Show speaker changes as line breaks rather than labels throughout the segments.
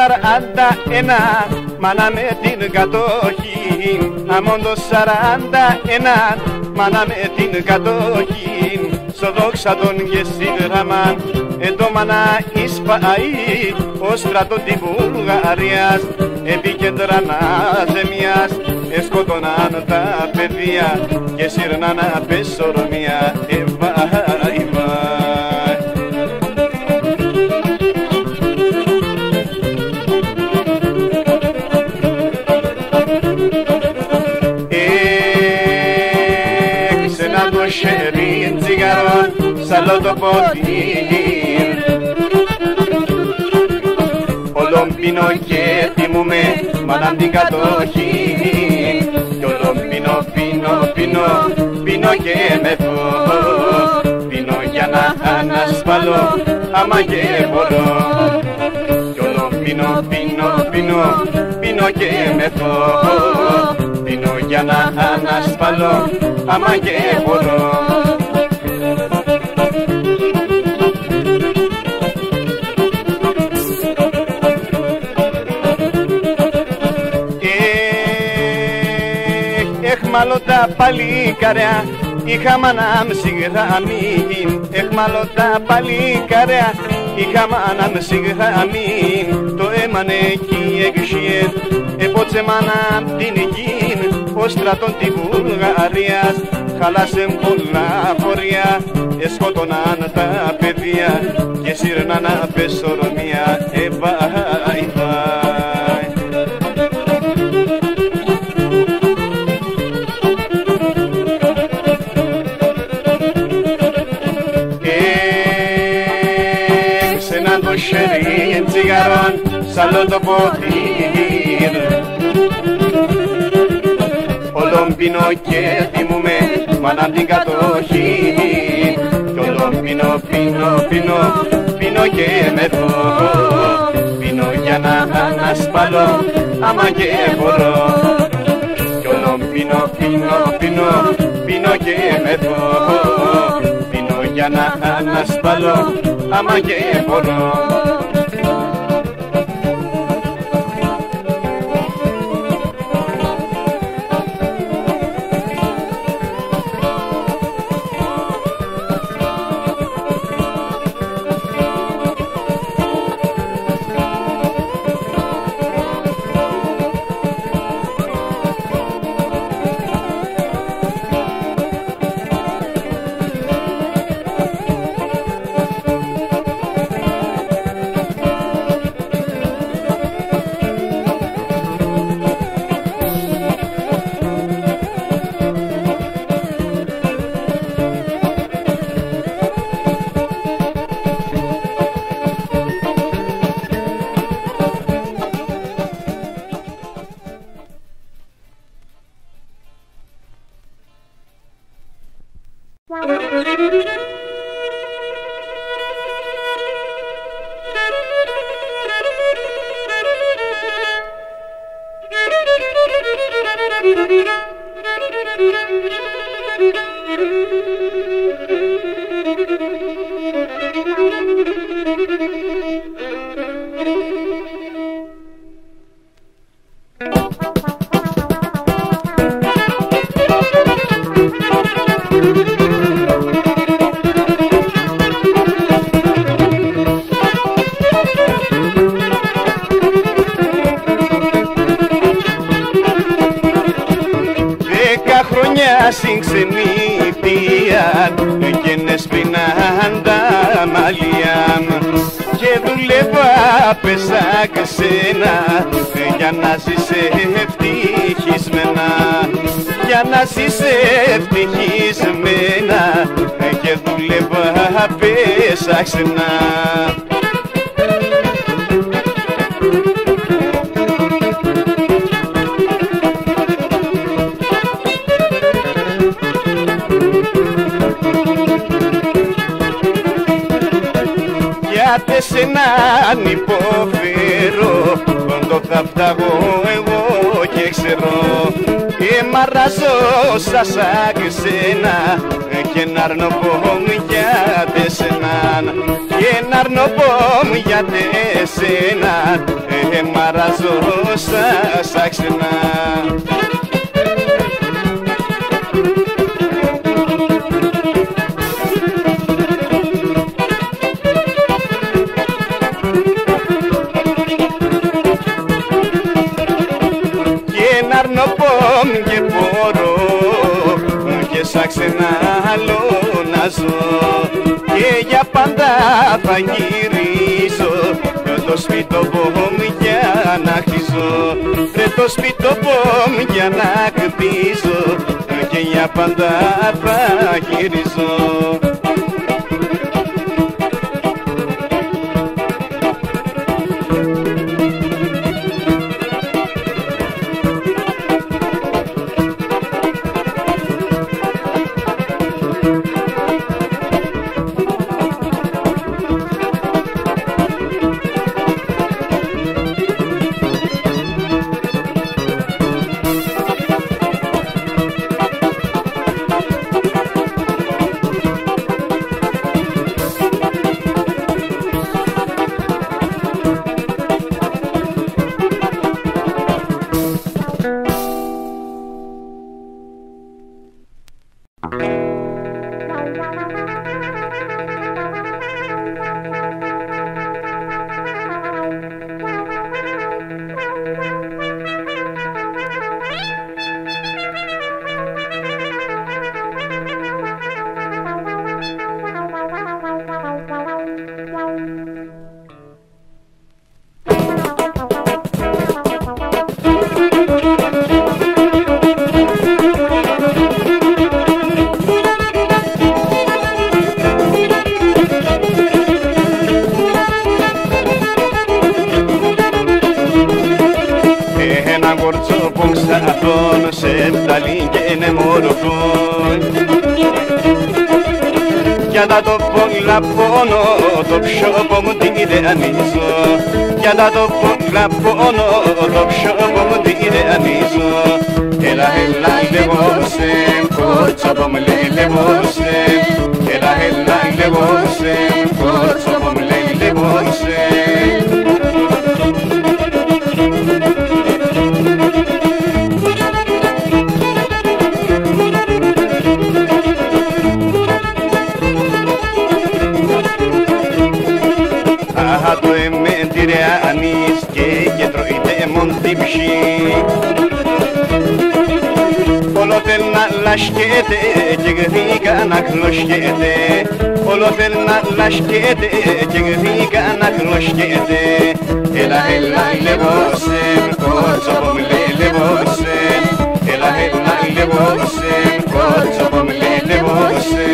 41 μάνα με την κατοχή, αμόν το 41 μάνα με την κατοχή, στο δόξα των γεσίγραμμαν το μάνα εισπαεί ο στρατό τη Βουλγαρίας, επικέντρανα ζεμιάς σκοτώναν τα παιδιά και σύρναν απεσορμία. Ξένα το χέρι τσιγαρών σαλό το πόδι, όλον πίνω και θυμούμε μάνα την κατοχή, κι όλον πίνω και μεθώ, πίνω για να ανασφαλώ άμα και μπορώ, κι όλον πίνω και μεθώ, πίνω για να ανασφαλώ άμα και μπορώ. Εχμαλώ τα παλικάρια, είχα μάνα μσιγραμμή, εχμαλώ τα παλικάρια, είχα μάνα μσιγραμμή, το έμανε εκεί εξιέ, επότσε μάνα την γη, ο στρατών τη Βουλγαρίας, χαλάσεν πολλά φορεία, σκότωναν τα παιδιά και σύρναν απεσορμία. Το χέρι τσιγαρών σαλό το πόδι, όλον πίνω και θυμούμε μάνα την κατοχή, κι όλον πίνω και μεθώ, πίνω για να ανασφαλώ άμα και μπορώ, κι όλον πίνω και μεθώ, πίνω για να ανασφαλώ άμα και μπορώ. Στην ξενιτία και νεσπινάν τα μαλλιά και δουλεύα πέσα ξένα για να ζεις ευτυχισμένα, για να ζεις ευτυχισμένα και δουλεύα πέσα ξένα. Για σέναν υποφέρω, κοντό θα φταγώ εγώ και ξέρω, μαράζω σαν ξένα και να αρνοπώ για τεσέναν. και να αρνοπώ για τεσένα μαράζω σαν ξένα. Και να αρνοπώ και μπορώ και σαν ξένα άλλο να ζω και για πάντα θα γυρίσω το σπίτι μου για να χτίζω, το σπίτι μου για να χτίζω και για πάντα θα γυρίζω. Για να το πόνο, το ψώπο μου την ιδεανίζω. Για να το πόνο, το ψώπο μου την ιδεανίζω. Έλα, έλα, λεβόσε, κότσοπο μου λέει λεβόσε. Έλα, έλα, λεβόσε, κότσοπο μου λέει λεβόσε. Και τρώει μοντιψή. Όλο θέλ να λασκέται και γδίκα να χλωσκέται. Όλο θέλ να λασκέται και γδίκα να χλωσκέται. Έλα, έλα, λεβόσε, κότσοπο μου λέει λεβόσε. Έλα, έλα, λεβόσε, κότσοπο μου λέει λεβόσε.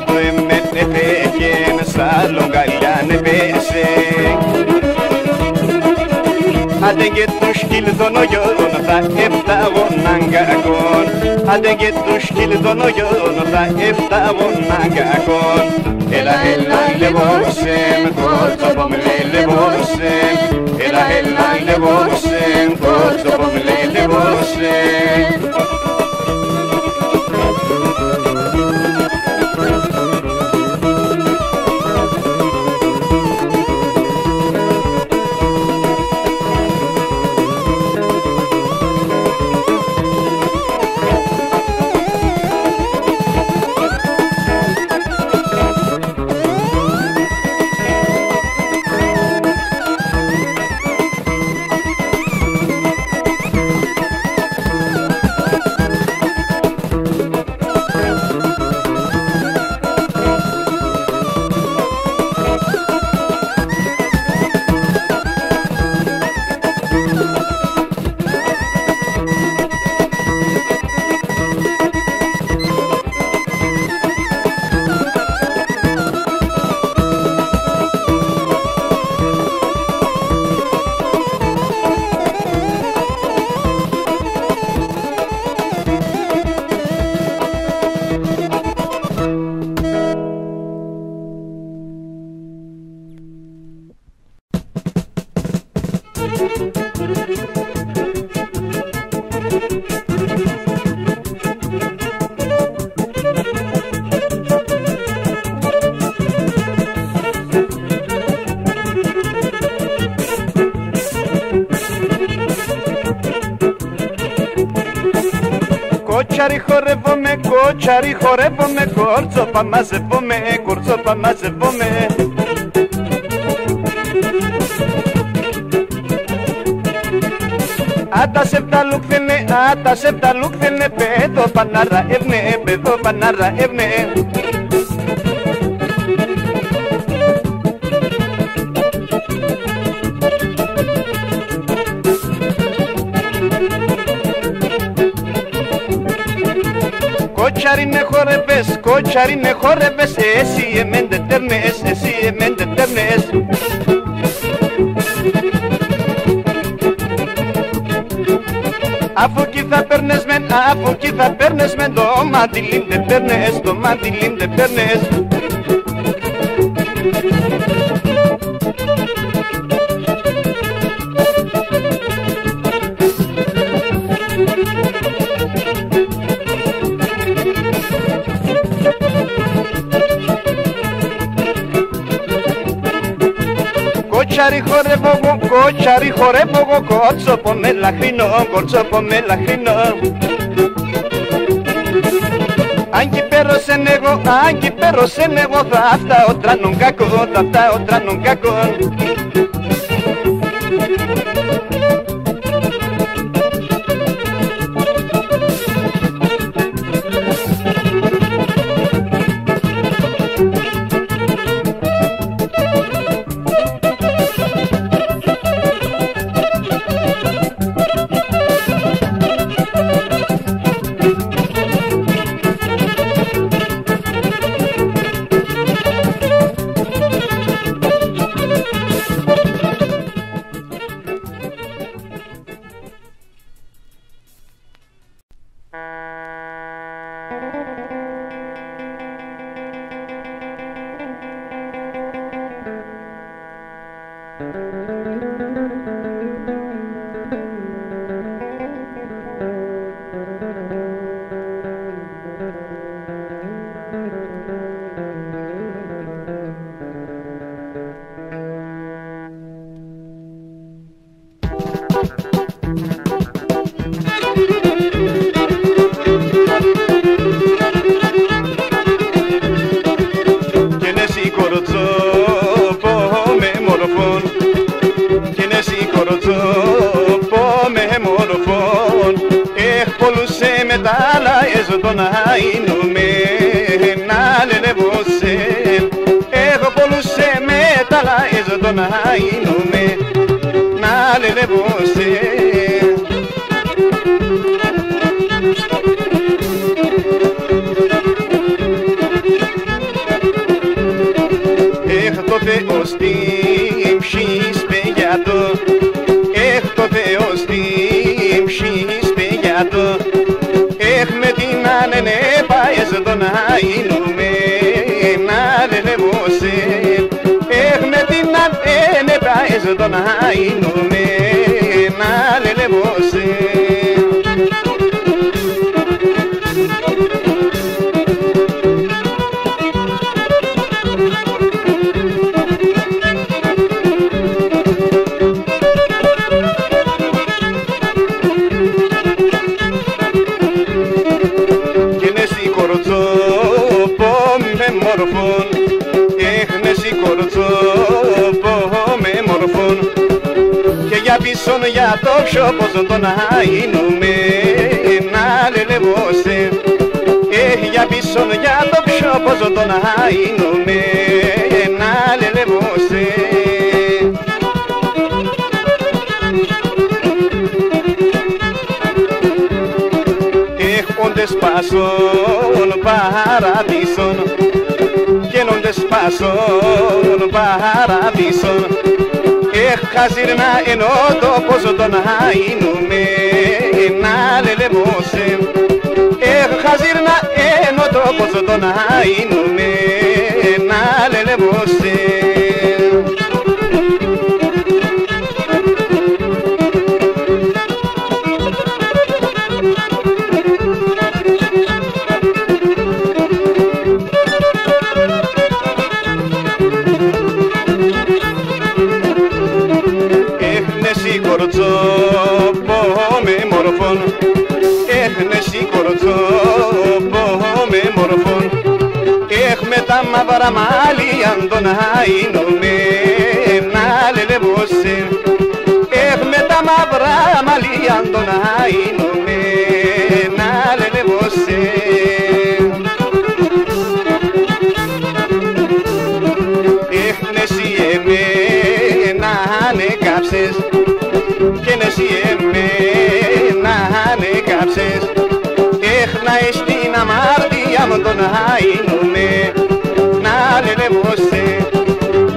Το εμέτρε φέγγεν σαν λογκαλιάνε πέσε. Άντε και το σκύλ των ογιών θα έφταγον αγκακόν. Άντε και το σκύλ των ογιών θα έφταγον αγκακόν. Έλα, έλα, λεβόσε, κότσοπο μου λέει λεβόσε. Έλα, έλα, λεβόσε, κότσοπο μου λέει λεβόσε. Κότσαρι χορεύομαι, κότσαρι χορεύομαι, κόρτσοπα μαζεύομαι, κόρτσοπα μαζεύομαι. Άτα σε τα λούκθενε, παιδό πανάρα εύνε, παιδό πανάρα εύνε. Κότσαρινε χορεύες, εσύ εμέντε τέρνες, εσύ εμέντε τέρνες. Αφού κι θα παίρνες μεν, το μαντιλίν δεν παίρνες, το μαντιλίν δεν παίρνες. Κότσαρι χορεύω εγώ, κότσοπο με λαχρινό, κότσοπο με λαχρινό. Αν κι πέρωσεν εγώ, θα φτάω τράνον κακό, θα φτάω τράνον κακό.
Για το πιο πως τον αείνουμε να λελεβώσε. Για πίσω για το πιο πως τον αείνουμε να λελεβώσε. Έχοντες πάσον παραδείσον, γίνοντες πάσον παραδείσον. Χαζίρνα ενώ το πόσο τον αείνουμε να λελεμώσε. Χαζίρνα ενώ το πόσο τον αείνουμε να λελεμώσε. Κορτσόπο με μορφών, έχνες η κορτσό μαύρα μαλλιά τον άινουνε να λελεβώσε. Με τα μαύρα μαλλιά τον άινουνε να λελεβώσε. Εσύ εμένα ανεκάψες και εσύ εμένα ανεκάψες. Έχνα στην αμάρτια μου τον άινουνε να λελεβώσε.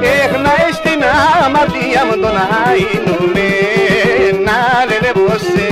Έχνα στην αμάρτια μου τον άινουνε να λελεβώσε.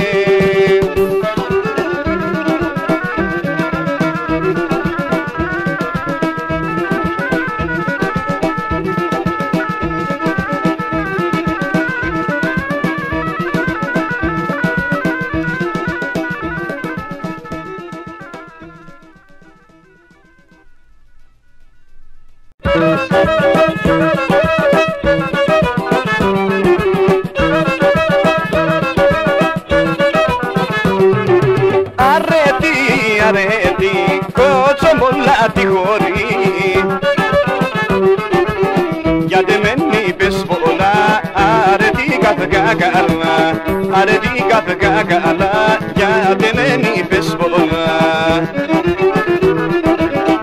Αρέτη, κότσο πολλά τη χωρί. Γιατί μεν είπες πολλά, αρέτη καφεγά καλά. Αρέτη καφεγά καλά, γιατί μεν είπες πολλά.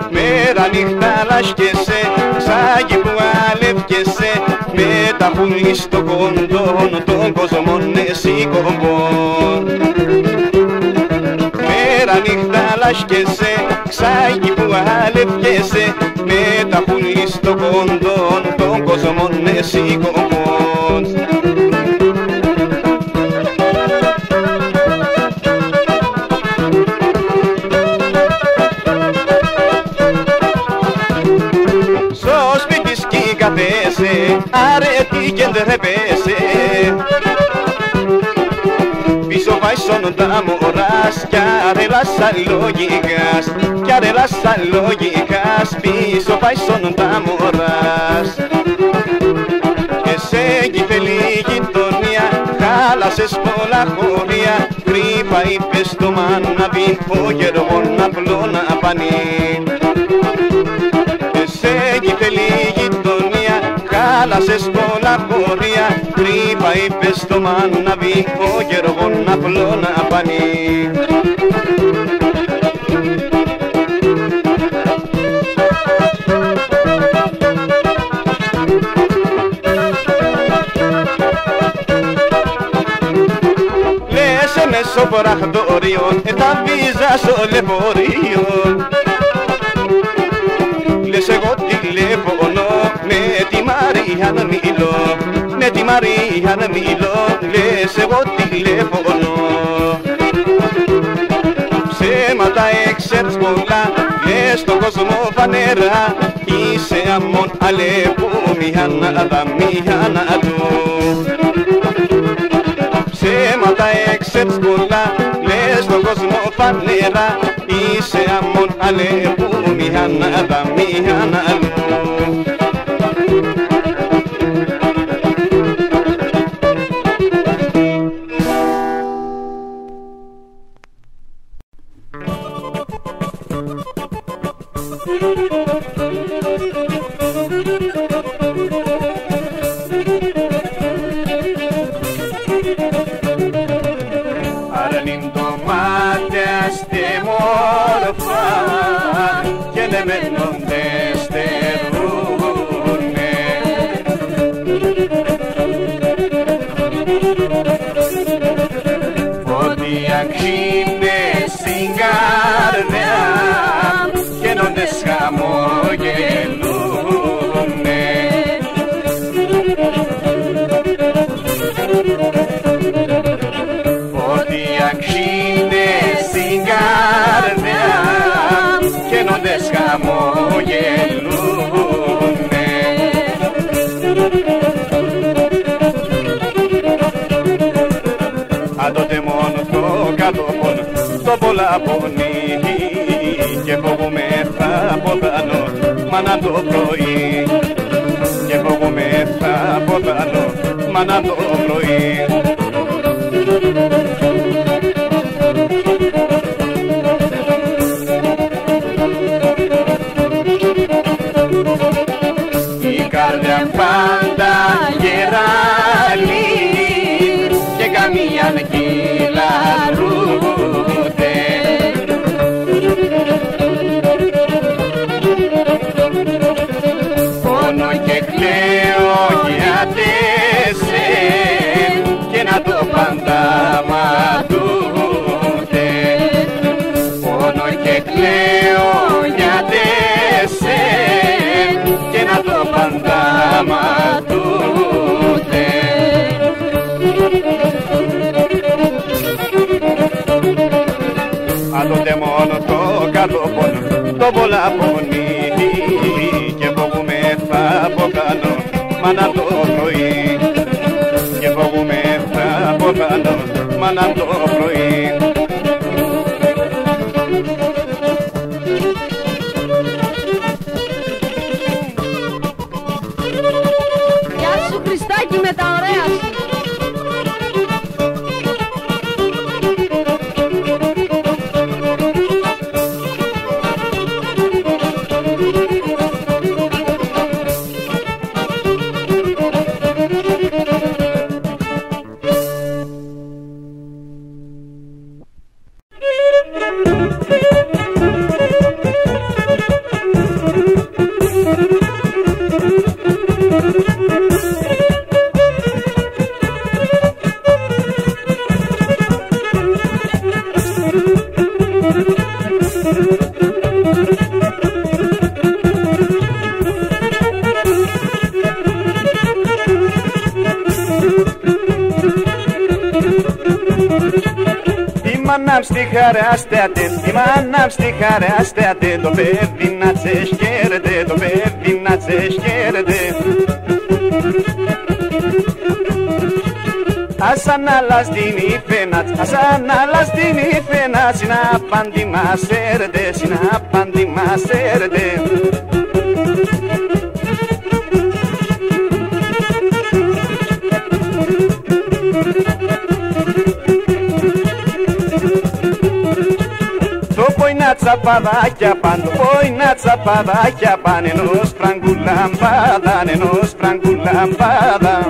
Μέρα νύχτα λάσκεσαι, ξάγει που αλεύκεσαι. Με τα πουλί στο κοντόν, τον κόσμο εσύ κομπόν. Μέρα νύχτα λάσκεσαι, ξάγει που αλεύκεσαι. Με τα πουλί στο κοντόν, τον κόσμο εσύ κομπόν. Στο σπίτι σκι καφέσαι, αρέτη και ντρέπεσαι. Πίσω πάει σον τα μωράς κι αρελάς αλογικάς. Κι αρελάς αλογικάς, πίσω πάει σον τα μωράς. Και σε γυφελή γειτονία, χάλασες πολλά χωρία. Κρύβα είπες στο μάναβι, ο γεργόν απλό να πανεί. Και σε γυφελή γειτονία, χάλασες πολλά χωρία. Κρύβα είπες στο μάναβι, ο γεργόν απλό να πανεί. Λες μέσω πραχτόριον, τα βίζα στο λεωφορείο. Λες εγώ τηλεφωνώ, με τη Μαρία να μιλώ. Με τη Μαρία να μιλώ, λες εγώ τηλεφωνώ. Ψέματα έξερες πολλά, λες στον κόσμο φανερά. Είσαι αμόν αλεπού, μία να δα, μία να δω. Ψέματα έξερες πολλά, λες στον κόσμο φανερά. Είσαι αμόν αλεπού, μία να δα, μία να δω. Αρνήν το μάτια στη μόρφα και δεν μένονται στερούνε. Ότι αξίνε στην καρδιά και νόντες χαμογελούνε. Ότι αξίνε στην καρδιά και νόντες χαμογελούνε. Αν τότε μόνο το κάτω πόνο, το πολλά πονεί και φοβούμαι θα ποτάνω μάνα το πρωί. Και φοβούμαι θα ποτάνω μάνα το πρωί. το βολαπονί και φοβούμε θα από κάτω μάνα το πρωί και φοβούμε θα από κάτω μάνα το πρωί.
Γεια σου Χριστάκη με τα ωραία σου.
Η μάνα ψυχαράστεται, το παιδί να τσεσχέρεται, το παιδί να τσεσχέρεται. Ασαν άλλας την ήφαινας, ασαν άλλας την ήφαινας, συνάπαντι μας έρετε, συνάπαντι μας έρετε. Τσαπαδάκια παν, το πόινα τσαπαδάκια παν, ενός φραγκού λαμπάδα, ενός φραγκού λαμπάδα.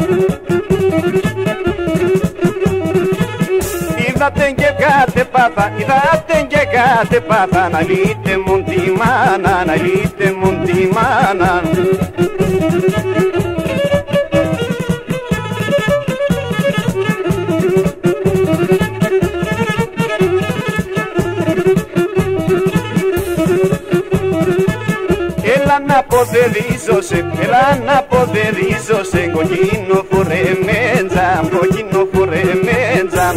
Είδατε και κάτε πάθα, είδατε και κάτε πάθα, να λύτε μον τη μάνα, να λύτε μον τη μάνα. Έλα να ποδερίζωσε, κοκκίνο φορεμέντζα, κοκκίνο φορεμέντζα.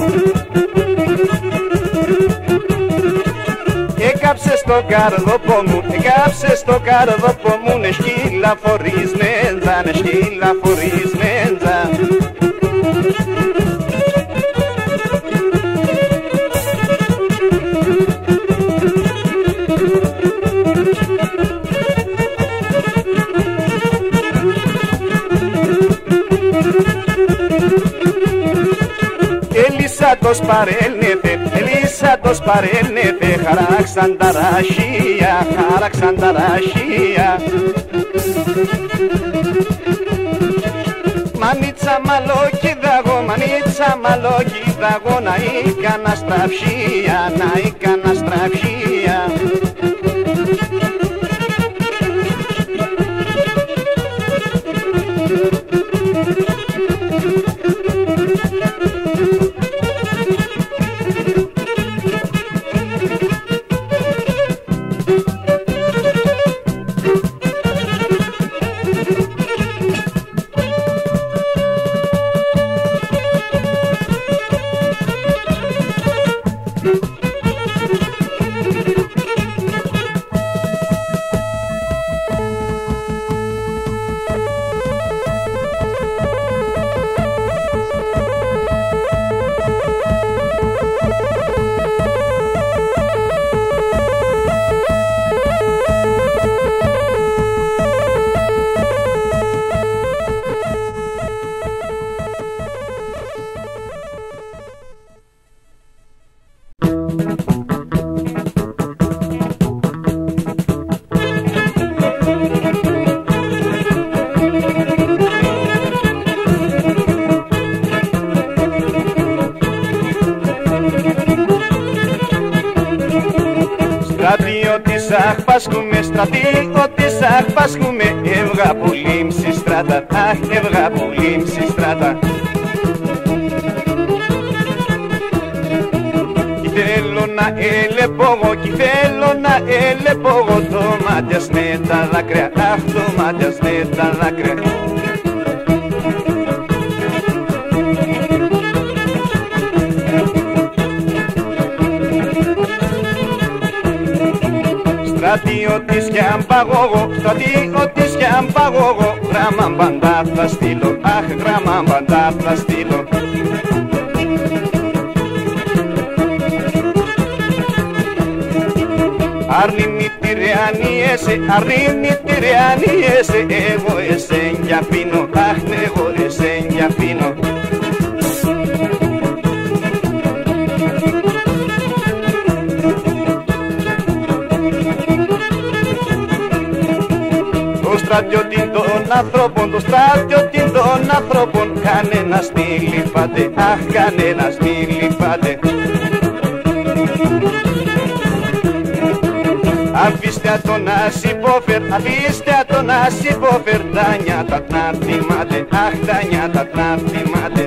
Έκαψε στο καρδόπο μου, έκαψε στο καρδόπο μου, ναι σκύλα φορισμέντζα, ναι σκύλα φορισμέντζα. Ελίσσα τους παρέλνετε, χαράξαν τα ραχεία, χαράξαν τα ραχεία. Μανίτσα μαλόκιδαγό, μανίτσα μαλόκιδαγό, να έκανα στραψία, να έκανα στραψία. Στρατιώτης αχπάσκουμε, στρατιώτης αχπάσκουμε, έβγα πολύ μισή στράτα, αχ, έβγα πολύ μισή στράτα. Κι θέλω να ελεπόγω, κι θέλω να ελεπόγω, το μάτιας με τα δάκρυα, αχ, το μάτιας με τα δάκρυα. στρατιώτης κι αν παγώ εγώ, στρατιώτης κι αν παγώ εγώ, γράμμα μπαντά θα στείλω, αχ γράμμα μπαντά θα στείλω. Αρνημητηριανίεσαι, εγώ εσέν κι αφήνω, αχ εγώ εσέν κι αφήνω. Το στρατιώτη των ανθρώπων, το στρατιώτη των ανθρώπων, κανένας μη λυπάται, αχ κανένας μη λυπάται. Αφήστε τον να συμπόφερ, αφήστε τον να συμπόφερ, τα νιάτα να θυμάται, αχ τα νιάτα να θυμάται.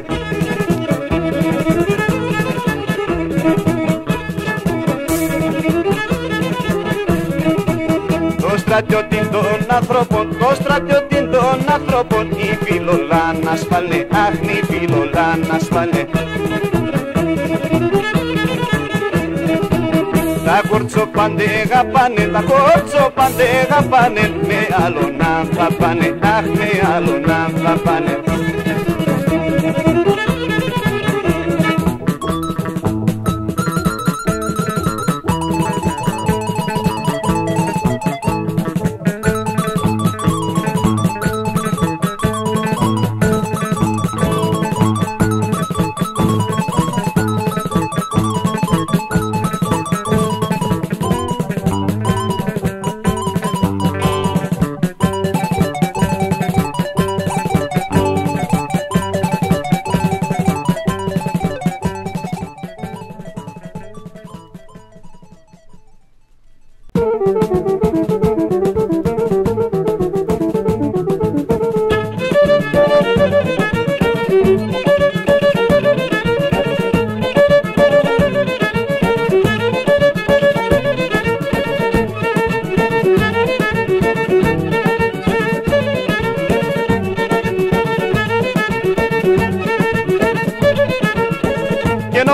Το στρατιώτη των ανθρώπων, το στρατιώτη των ανθρώπων, η φιλολάνα σπαλνε, αχ η φιλολάνα σπαλνε. Τα κορτσοπαντέγα πάνε, τα κορτσοπαντέγα πάνε, με άλλον αν θα πάνε, αχ με άλλον αν θα πάνε.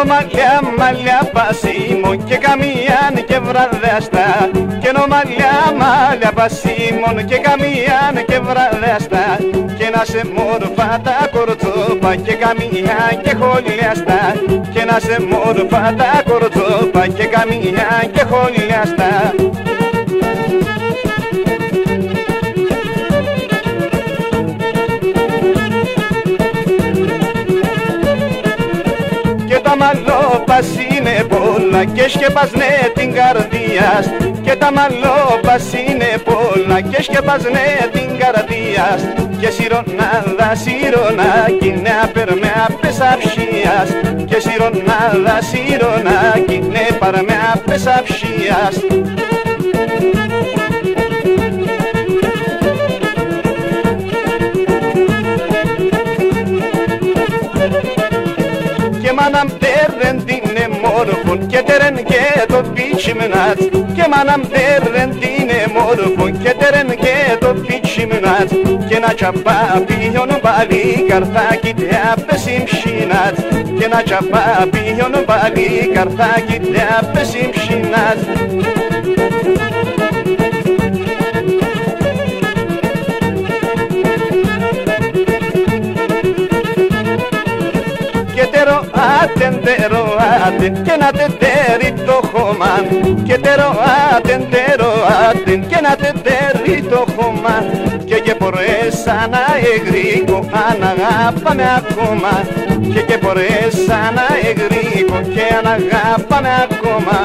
Μαλλιά, μαλλιά πασίμων και καμιάν και βραδέαστα. Και νο μαλλιά, μαλλιά πασίμων και καμιάν και βραδέαστα. Και να σε μόρφα τα κορτσόπα και καμιάν και χολιάστα. Και να σε μόρφα τα κορτσόπα και καμιάν και χολιάστα. Τα μαλλόπας είναι πολλά και σκεπασνέ την καρδίας. Και τα μαλλόπας είναι πολλά και σκεπασνέ την καρδίας. Και σιρονάδα, σιρονάκι, νέα περμέα πεσαψίας. Και σιρονάδα, σιρονάκι, νέα περμέα πεσαψίας. Manam terren dine morfon, que teren que to pichimnat. Que manam terren dine morfon, que teren que to pichimnat. Que na chapa pion bali karta kite apesim shinat. Que na chapa pion bali karta kite apesim shinat. Ατεντέρο άτεν και να τεντέρει το χωμάν. Και τερο άτεν και να τεντέρει το χωμάν. Και μπορέσα να εγρήγω αν αγάπαμε ακόμα. Και μπορέσα να εγρήγω και αν αγάπαμε ακόμα.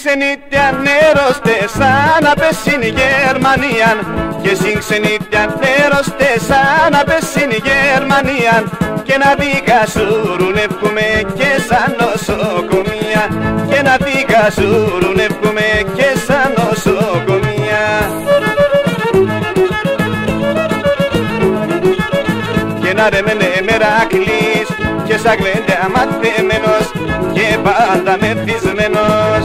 ξενίτιαν έρωστες σαν πες στην Γερμανία και συν ξενίτιαν έρωστες σαν πες στην Γερμανία και να δικασουρουνεύκουμε και σαν νοσοκομεία και να δικασουρουνεύκουμε και σαν νοσοκομεία. Και να ρε μενε Μερακλής και σαν γλέντε αμαθεμένος και πάντα μεθυσμένος.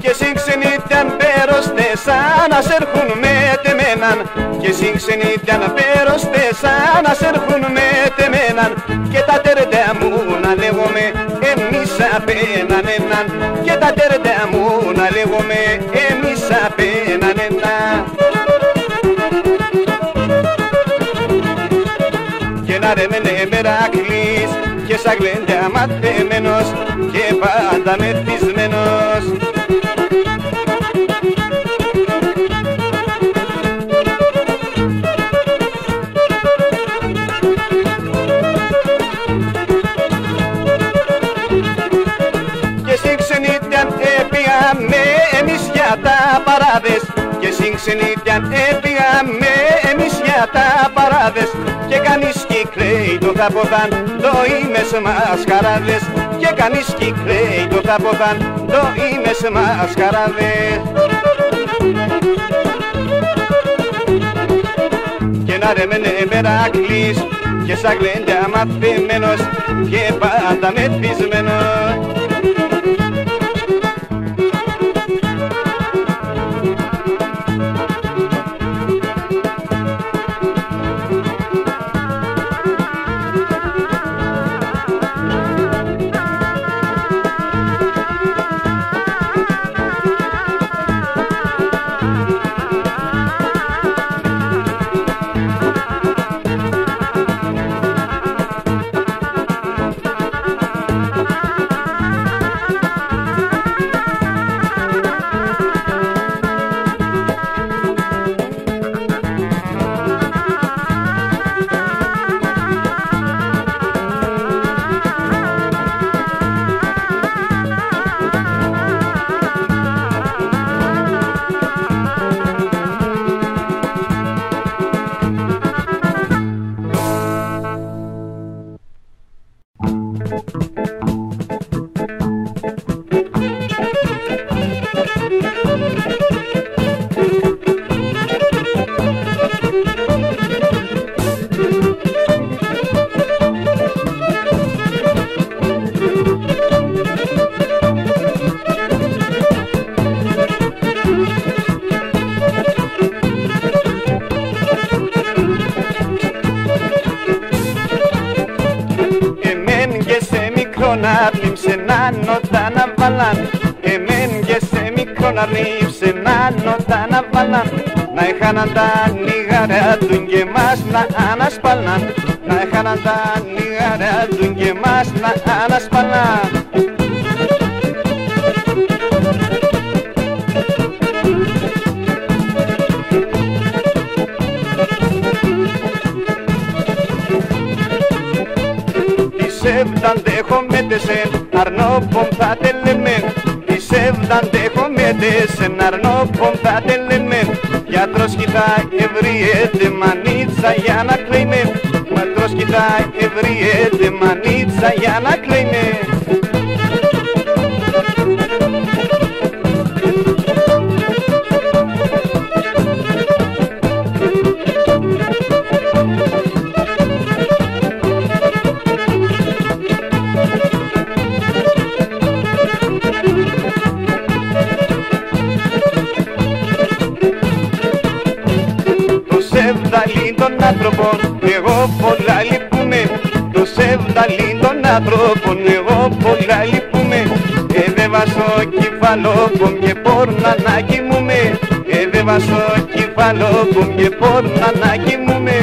Και συν ξενίτιαν πέρωστες σαν να σ' έρχουν με τεμέναν και συν ξενίτιαν πέρωστες σαν να σ' έρχουν με τεμέναν και τα τερτέα μου να λέγομαι εμείς απέναν έναν και τα τερτέα μου να λέγομαι εμείς απέναν έναν. Και να ρε μενε Μερακλής και σαν γλέντε αμαθεμένος και πάντα μεθυσμένος. Εμείς για τα παράδες και συν ξενίτιαν έπηγαμε εμείς για τα παράδες και κανείς κυκλέει το θαποθάν το είμαι σε μασκαράδες και κανείς κυκλέει το θαποθάν το είμαι σε μασκαράδες. Και να ρε μενε Μερακλής και σαν γλέντε αμαθεμένος και πάντα μεθυσμένος. Εμέν και σε μικρό να ρίψε να νότα να βάλαν να έχαναν τα νιγαρά του και μας να ανασπαλάν να έχαναν τα νιγαρά του και μας να ανασπαλάν. Αντέχομετεσεν αρνόπον θα τελεμέν αντέχομετεσεν αρνόπον θα τελεμέν γιατρός κοιτάει ευριέται μανίτσα για να κλαίμε γιατρός κοιτάει ευριέται μανίτσα για να κλαίμε. Των άνθρωπων εγώ πολλά λυπούμαι το σεβδαλί των άνθρωπων εγώ πολλά λυπούμαι δεν βάζω κεφαλόπον και πόρνα να κοιμούμαι δεν βάζω κεφαλόπον και πόρνα να κοιμούμαι.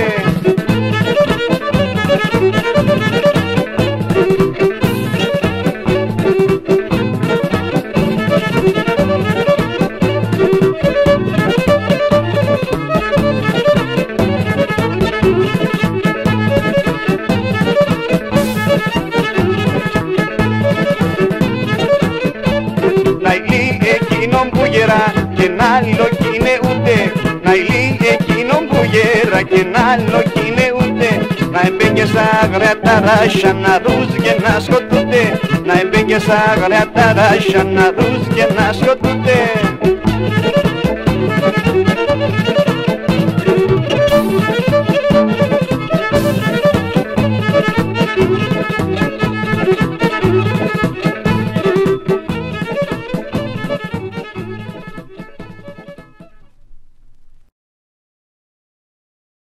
αγριά τα ράσια να ρούς και να σκοτούνται. Να μπήκε στα αγριά τα ράσια να ρούς και να σκοτούνται.